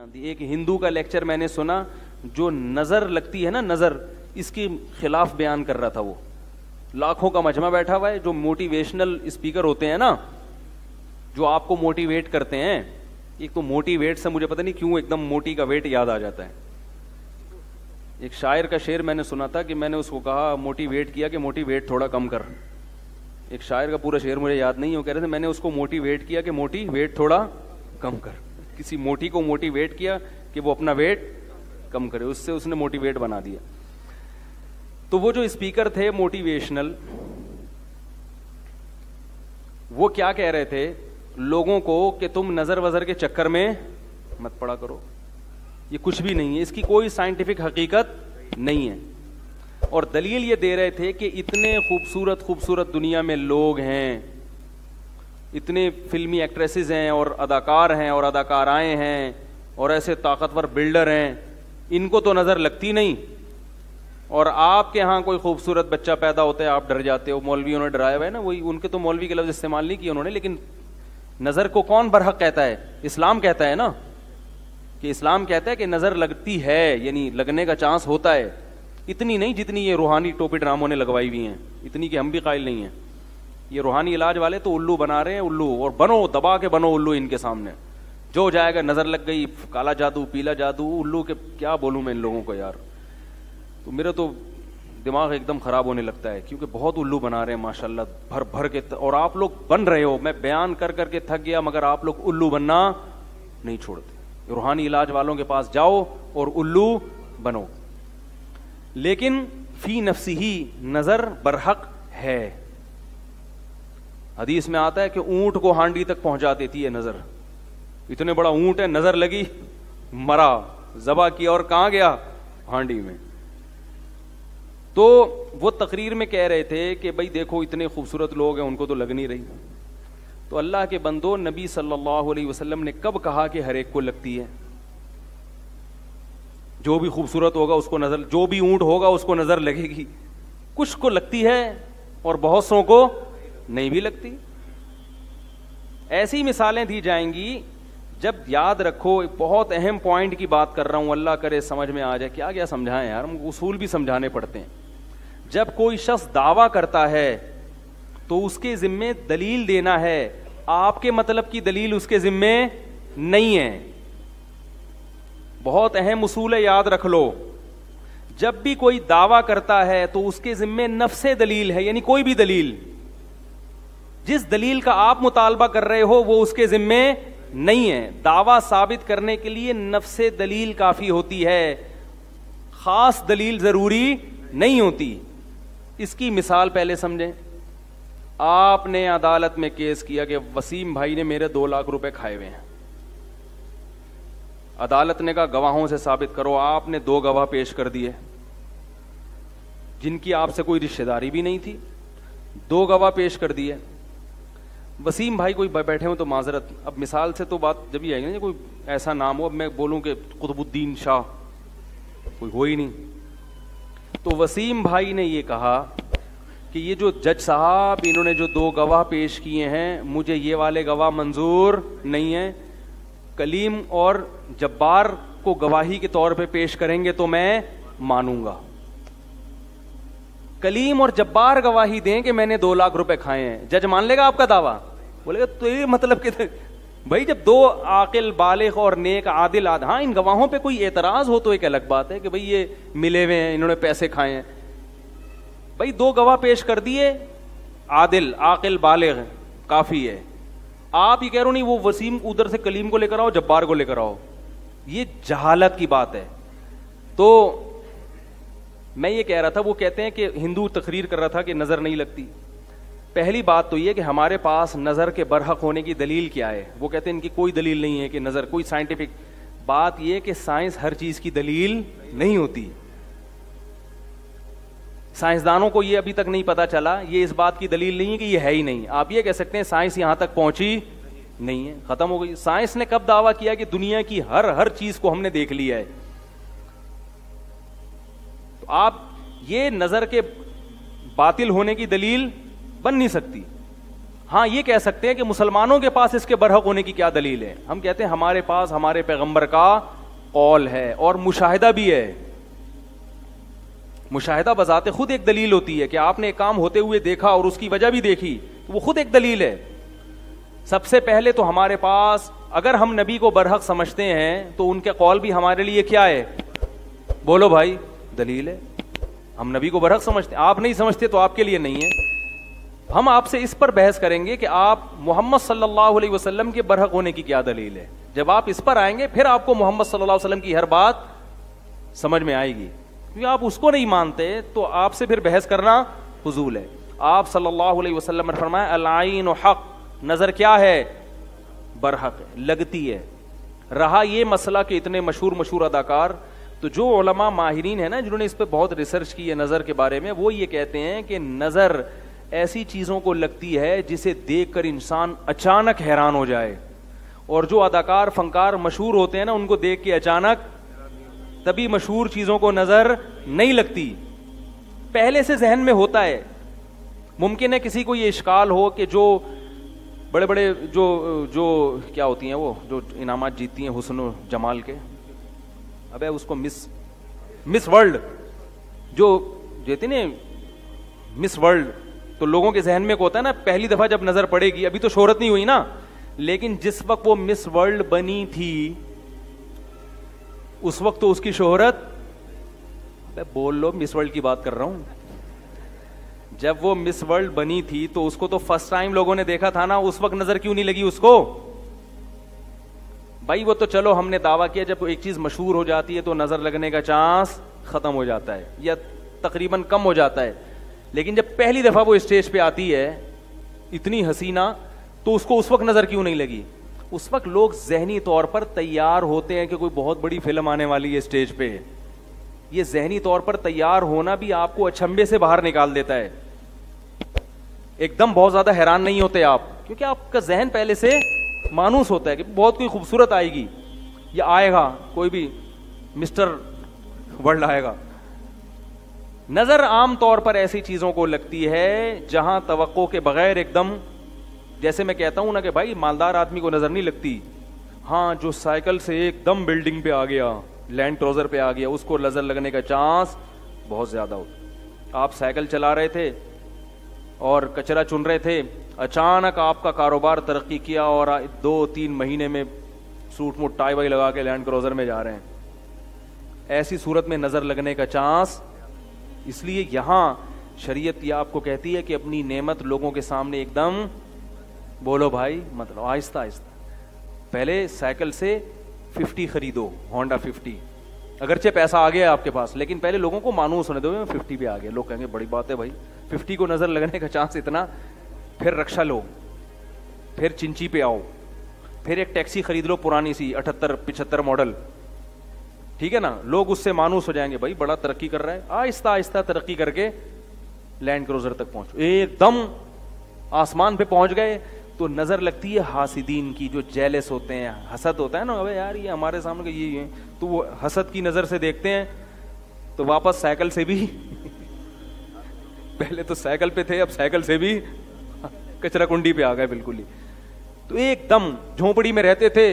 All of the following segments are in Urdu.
ایک ہندو کا لیکچر میں نے سنا جو نظر لگتی ہے نا، نظر، اس کے خلاف بیان کر رہا تھا. وہ لاکھوں کا مجمع بیٹھا ہوا ہے. جو موٹیویشنل اسپیکر ہوتے ہیں نا، جو آپ کو موٹیویٹ کرتے ہیں، ایک تو موٹیویٹ سے مجھے پتہ نہیں کیوں ایک دم موٹی کا ویٹ یاد آ جاتا ہے. ایک شاعر کا شعر میں نے سنا تھا کہ میں نے اس کو کہا موٹیویٹ کیا کہ موٹی ویٹ تھوڑا کم کر. ایک شاعر کا پورا شعر مجھے یاد نہیں ہے، وہ کہہ رہے تھے میں نے اس کو موٹیویٹ کیا کہ موٹی ویٹ تھوڑا کم کر. کسی موٹی کو موٹیویٹ کیا کہ وہ اپنا ویٹ کم کرے، اس سے اس نے موٹیویٹ بنا دیا. تو وہ جو اسپیکر تھے موٹیویشنل، وہ کیا کہہ رہے تھے لوگوں کو کہ تم نظر وظر کے چکر میں مت پڑا کرو، یہ کچھ بھی نہیں ہے، اس کی کوئی سائنٹیفک حقیقت نہیں ہے. اور دلیل یہ دے رہے تھے کہ اتنے خوبصورت خوبصورت دنیا میں لوگ ہیں، اتنے فلمی ایکٹریسز ہیں اور اداکار ہیں اور اداکارائیں ہیں اور ایسے طاقتور بلڈر ہیں، ان کو تو نظر لگتی نہیں. اور آپ کے ہاں کوئی خوبصورت بچہ پیدا ہوتا ہے آپ ڈر جاتے ہو. مولویوں نے ڈرایا ہوا ہے نا، وہی ان کے تو مولوی کے لفظ استعمال نہیں کیے انہوں نے، لیکن نظر کو کون برحق کہتا ہے؟ اسلام کہتا ہے نا، کہ اسلام کہتا ہے کہ نظر لگتی ہے، یعنی لگنے کا چانس ہوتا ہے. اتنی نہیں جتنی یہ روحانی ٹوپی ڈراموں نے لگوائی ہوئی ہیں، اتنی کہ ہم بھی قائل نہیں ہیں. یہ روحانی علاج والے تو الو بنا رہے ہیں، الو، اور بنو، دبا کے بنو الو ان کے سامنے. جو جائے گا نظر لگ گئی، کالا جادو، پیلا جادو، الو کے کیا بولوں میں ان لوگوں کو یار. تو میرا تو دماغ ایک دم خراب ہونے لگتا ہے، کیونکہ بہت الو بنا رہے ہیں ماشاءاللہ بھر بھر کے، اور آپ لوگ بن رہے ہو. میں بیان کر کر کے تھک گیا، مگر آپ لوگ الو بننا نہیں چھوڑتے. روحانی علاج والوں کے پاس جاؤ اور الو بنو. لیکن فی نفسی ہی نظر برحق ہے. حدیث میں آتا ہے کہ اونٹ کو ہانڈی تک پہنچا دیتی ہے نظر. اتنے بڑا اونٹ ہے، نظر لگی، مرا، ذبح کیا اور کہاں گیا؟ ہانڈی میں. تو وہ تقریر میں کہہ رہے تھے کہ بھائی دیکھو اتنے خوبصورت لوگ ہیں، ان کو تو لگ نہیں رہی. تو اللہ کے بندو، نبی صلی اللہ علیہ وسلم نے کب کہا کہ ہر ایک کو لگتی ہے؟ جو بھی خوبصورت ہوگا اس کو نظر، جو بھی اونٹ ہوگا اس کو نظر لگے گی. کچھ کو لگتی ہے اور بہت سو کو نہیں بھی لگتی. ایسی مثالیں دی جائیں گی. جب یاد رکھو، ایک بہت اہم پوائنٹ کی بات کر رہا ہوں، اللہ کرے سمجھ میں آ جائے. کیا کیا سمجھائیں یار، ہم اصول بھی سمجھانے پڑتے ہیں. جب کوئی شخص دعویٰ کرتا ہے تو اس کے ذمے دلیل دینا ہے. آپ کے مطلب کی دلیل اس کے ذمے نہیں ہے. بہت اہم اصول ہے، یاد رکھ لو. جب بھی کوئی دعویٰ کرتا ہے تو اس کے ذمے نفس دلیل ہے، یعنی کوئی بھی دلیل. جس دلیل کا آپ مطالبہ کر رہے ہو وہ اس کے ذمے نہیں ہے. دعویٰ ثابت کرنے کے لیے نفس دلیل کافی ہوتی ہے، خاص دلیل ضروری نہیں ہوتی. اس کی مثال پہلے سمجھیں. آپ نے عدالت میں کیس کیا کہ وسیم بھائی نے میرے 2 لاکھ روپے کھائے ہوئے ہیں. عدالت نے کہا گواہوں سے ثابت کرو. آپ نے 2 گواہ پیش کر دیے جن کی آپ سے کوئی رشتہ داری بھی نہیں تھی. 2 گواہ پیش کر دیے. وسیم بھائی کوئی بیٹھے ہوں تو معذرت، اب مثال سے تو بات جب یہ آئے گی نا، کوئی ایسا نام ہو، اب میں بولوں کہ قطب الدین شاہ، کوئی ہو ہی نہیں. تو وسیم بھائی نے یہ کہا کہ یہ جو جج صاحب انہوں نے جو 2 گواہ پیش کیے ہیں، مجھے یہ والے گواہ منظور نہیں ہیں. کلیم اور جبار کو گواہی کے طور پہ پیش کریں گے تو میں مانوں گا. کلیم اور جبار گواہی دیں کہ میں نے 2 لاکھ روپے کھائے ہیں، جج مان لے گا آپ کا دعویٰ؟ بولے گا تو یہ مطلب کہ بھائی جب 2 عاقل بالغ اور نیک عادل ہاں ان گواہوں پہ کوئی اعتراض ہو تو ایک الگ بات ہے کہ بھئی یہ ملے ہوئے ہیں، انہوں نے پیسے کھائے ہیں. بھئی 2 گواہ پیش کر دیے، عادل عاقل بالغ، کافی ہے. آپ یہ کہہ رہے ہو نہیں وہ وسیم ادھر سے کلیم کو لے کر آؤ، جبار کو لے کر آؤ. یہ جہالت کی بات ہے. تو میں یہ کہہ رہا تھا، وہ کہتے ہیں کہ ہندو تقریر کر رہا تھا کہ نظر نہیں لگتی. پہلی بات تو یہ کہ ہمارے پاس نظر کے برحق ہونے کی دلیل کیا ہے. وہ کہتے ہیں ان کی کوئی دلیل نہیں ہے کہ نظر، کوئی سائنٹیفک بات. یہ کہ سائنس ہر چیز کی دلیل نہیں ہوتی. سائنسدانوں کو یہ ابھی تک نہیں پتا چلا، یہ اس بات کی دلیل نہیں ہے کہ یہ ہے ہی نہیں. آپ یہ کہہ سکتے ہیں سائنس یہاں تک پہنچی نہیں ہے، ختم ہو گئی. سائنس نے کب دعویٰ کیا کہ دنیا کی ہر چیز کو ہم نے دیکھ لیا ہے؟ تو آپ یہ نظر کے باطل ہونے کی دلیل بن نہیں سکتی. ہاں یہ کہہ سکتے ہیں کہ مسلمانوں کے پاس اس کے برحق ہونے کی کیا دلیل ہے. ہم کہتے ہیں ہمارے پاس ہمارے پیغمبر کا قول ہے اور مشاہدہ بھی ہے. مشاہدہ بذات خود ایک دلیل ہوتی ہے کہ آپ نے ایک کام ہوتے ہوئے دیکھا اور اس کی وجہ بھی دیکھی, تو وہ خود ایک دلیل ہے. سب سے پہلے تو ہمارے پاس اگر ہم نبی کو برحق سمجھتے ہیں تو ان کے قول بھی ہمارے لیے کیا ہے؟ بولو بھائی, دلیل ہے. ہم نبی کو برحق سمجھتے ہیں, آپ نہیں سمجھتے تو آپ کے لیے نہیں ہے. ہم آپ سے اس پر بحث کریں گے کہ آپ محمد صلی اللہ علیہ وسلم کے برحق ہونے کی کیا دلیل ہے. جب آپ اس پر آئیں گے پھر آپ کو محمد صلی اللہ علیہ وسلم کی ہر بات سمجھ میں آئے گی. کیونکہ آپ اس کو نہیں مانتے تو آپ سے پھر بحث کرنا فضول ہے. آپ صلی اللہ علیہ وسلم نے فرمایا العین حق, نظر کیا ہے؟ برحق ہے, لگتی ہے. رہا یہ مسئلہ کہ اتنے مشہور اداکار, تو جو علماء ماہرین ہیں نا جنہوں نے اس پہ بہت ریسرچ کی ہے نظر کے بارے میں, وہ یہ کہتے ہیں کہ نظر ایسی چیزوں کو لگتی ہے جسے دیکھ کر انسان اچانک حیران ہو جائے. اور جو اداکار فنکار مشہور ہوتے ہیں نا ان کو دیکھ کے اچانک تبھی مشہور چیزوں کو نظر نہیں لگتی, پہلے سے ذہن میں ہوتا ہے. ممکن ہے کسی کو یہ اشکال ہو کہ جو بڑے بڑے جو کیا ہوتی ہیں وہ جو انعامات جیتتی ہیں حسن و جمال کے, ابے اس کو مس ورلڈ جو دیتے نا مس ورلڈ, تو لوگوں کے ذہن میں کو ہوتا ہے نا پہلی دفعہ جب نظر پڑے گی, ابھی تو شہرت نہیں ہوئی نا, لیکن جس وقت وہ مس ورلڈ بنی تھی اس وقت تو اس کی شہرت, بول لو مس ورلڈ کی بات کر رہا ہوں. جب وہ مس ورلڈ بنی تھی تو اس کو تو فرسٹ ٹائم لوگوں نے دیکھا تھا نا, اس وقت نظر کیوں نہیں لگی اس کو؟ بھائی وہ تو چلو ہم نے دعویٰ کیا جب ایک چیز مشہور ہو جاتی ہے تو نظر لگنے کا چانس ختم ہو جاتا ہے یا تقریباً کم ہو جاتا ہے, لیکن جب پہلی دفعہ وہ اسٹیج پہ آتی ہے اتنی حسینہ, تو اس کو اس وقت نظر کیوں نہیں لگی؟ اس وقت لوگ ذہنی طور پر تیار ہوتے ہیں کہ کوئی بہت بڑی فلم آنے والی ہے اسٹیج پہ. یہ ذہنی طور پر تیار ہونا بھی آپ کو اچھمبے سے باہر نکال دیتا ہے. ایک دم بہت زیادہ حیران نہیں ہوتے آپ, کیونکہ آپ کا ذہن پہلے سے مانوس ہوتا ہے کہ بہت کوئی خوبصورت آئے گی یا آئے گا, کوئی بھی مسٹر ورلڈ آئے گا. نظر عام طور پر ایسی چیزوں کو لگتی ہے جہاں توقع کے بغیر ایک دم, جیسے میں کہتا ہوں نا کہ بھائی مالدار آدمی کو نظر نہیں لگتی, ہاں جو سائیکل سے ایک دم بلڈنگ پہ آ گیا, لینڈ کروزر پہ آ گیا, اس کو نظر لگنے کا چانس بہت زیادہ ہوتا. آپ سائیکل چلا رہے تھے اور کچرا چن رہے تھے, اچانک آپ کا کاروبار ترقی کیا اور 2-3 مہینے میں سوٹ موٹ ٹائی وائی لگا کے لینڈ کروزر میں جا رہے ہیں. ایسی صورت میں نظر لگنے کا چانس, اس لیے یہاں شریعت یہ آپ کو کہتی ہے کہ اپنی نعمت لوگوں کے سامنے ایک دم, بولو بھائی مطلب آہستہ آہستہ, پہلے سائیکل سے 50 خریدو, ہونڈا 50, اگرچہ پیسہ آ گیا آپ کے پاس, لیکن پہلے لوگوں کو مانوس ہونے دو 50 پہ آ گیا. لوگ کہیں گے بڑی بات ہے بھائی 50 کو نظر لگنے کا چانس اتنا, پھر رکشا لو, پھر چنچی پہ آؤ, پھر ایک ٹیکسی خرید لو پرانی سی 78-75 ماڈل, ٹھیک ہے نا, لوگ اس سے مانوس ہو جائیں گے بھائی بڑا ترقی کر رہا ہے. آہستہ آہستہ ترقی کر کے لینڈ کروزر تک پہنچو, ایک دم آسمان پہ پہنچ گئے تو نظر لگتی ہے حاسدین کی, جو جیلس ہوتے ہیں, حسد ہوتا ہے نا, ابے یار یہ ہمارے سامنے یہ ہے, تو وہ حسد کی نظر سے دیکھتے ہیں تو واپس سائیکل سے بھی پہلے تو سائیکل پہ تھے اب سائیکل سے بھی کچرا کنڈی پہ آ گئے بالکل ہی. تو ایک دم جھونپڑی میں رہتے تھے,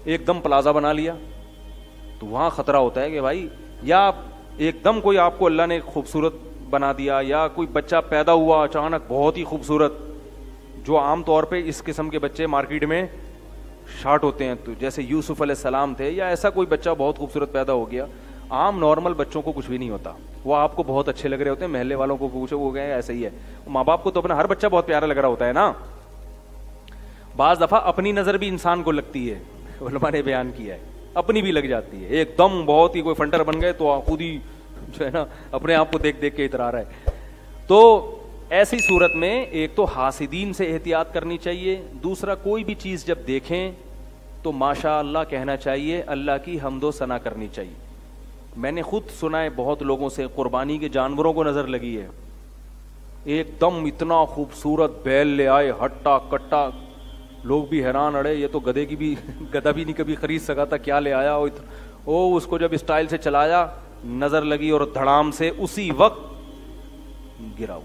ایک دم پلازا بنا لیا, تو وہاں خطرہ ہوتا ہے کہ بھائی یا ایک دم کوئی آپ کو اللہ نے خوبصورت بنا دیا, یا کوئی بچہ پیدا ہوا اچانک بہت ہی خوبصورت, جو عام طور پہ اس قسم کے بچے مارکیٹ میں شارٹ ہوتے ہیں, تو جیسے یوسف علیہ السلام تھے, یا ایسا کوئی بچہ بہت خوبصورت پیدا ہو گیا. عام نارمل بچوں کو کچھ بھی نہیں ہوتا, وہ آپ کو بہت اچھے لگ رہے ہوتے ہیں, محلے والوں کو پوچھو وہ گئے ایسا ہی ہے, ماں باپ کو تو اپنا ہر بچہ بہت پیارا لگ رہا ہوتا ہے نا. بعض دفعہ اپنی نظر بھی انسان کو لگتی ہے, علماء نے بیان کیا ہے, اپنی بھی لگ جاتی ہے. ایک دم بہت ہی کوئی فنٹر بن گئے تو خود ہی جو ہے نا اپنے آپ کو دیکھ دیکھ کے اترا رہا ہے. تو ایسی صورت میں ایک تو حاسدین سے احتیاط کرنی چاہیے, دوسرا کوئی بھی چیز جب دیکھیں تو ماشاء اللہ کہنا چاہیے, اللہ کی حمد و ثنا کرنی چاہیے. میں نے خود سنا ہے بہت لوگوں سے, قربانی کے جانوروں کو نظر لگی ہے, ایک دم اتنا خوبصورت بیل لے آئے ہٹا کٹا, لوگ بھی حیران, اڑے یہ تو گدھے کی بھی گدھا بھی نہیں کبھی خرید سکا تھا, کیا لے آیا او, اس کو جب اسٹائل سے چلایا نظر لگی اور دھڑام سے اسی وقت گراؤ.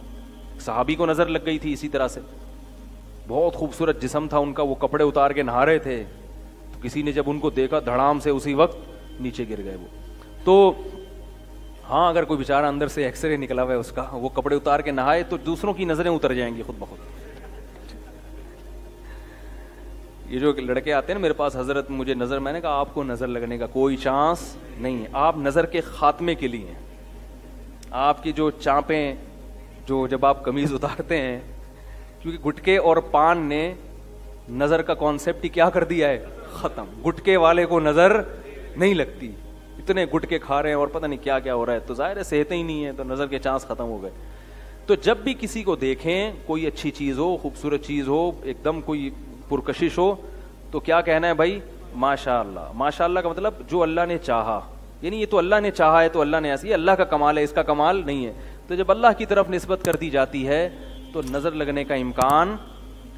صحابی کو نظر لگ گئی تھی اسی طرح سے, بہت خوبصورت جسم تھا ان کا, وہ کپڑے اتار کے نہا رہے تھے, تو کسی نے جب ان کو دیکھا دھڑام سے اسی وقت نیچے گر گئے وہ. تو ہاں اگر کوئی بیچارہ اندر سے ایکس رے نکلا ہوا ہے اس کا, وہ کپڑے اتار کے نہائے تو دوسروں کی نظریں اتر جائیں گی خود بخود. یہ جو لڑکے آتے ہیں نا میرے پاس, حضرت مجھے نظر, میں نے کہا آپ کو نظر لگنے کا کوئی چانس نہیں ہے, آپ نظر کے خاتمے کے لیے ہیں. آپ کی جو چانپیں, جو جب آپ قمیض اتارتے ہیں, کیونکہ گٹکے اور پان نے نظر کا کانسیپٹ ہی کیا کر دیا ہے, ختم. گٹکے والے کو نظر نہیں لگتی, اتنے گٹکے کھا رہے ہیں اور پتہ نہیں کیا کیا ہو رہا ہے, تو ظاہر ہے صحتیں ہی نہیں ہے, تو نظر کے چانس ختم ہو گئے. تو جب بھی کسی کو دیکھیں, کوئی اچھی چیز ہو, خوبصورت چیز ہو, ایک دم کوئی پرکشش ہو, تو کیا کہنا ہے بھائی, ماشاء اللہ. ماشاء اللہ کا مطلب جو اللہ نے چاہا, یعنی یہ تو اللہ نے چاہا ہے, تو اللہ نے ایسی, اللہ کا کمال ہے, اس کا کمال نہیں ہے. تو جب اللہ کی طرف نسبت کر دی جاتی ہے تو نظر لگنے کا امکان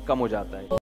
کم ہو جاتا ہے.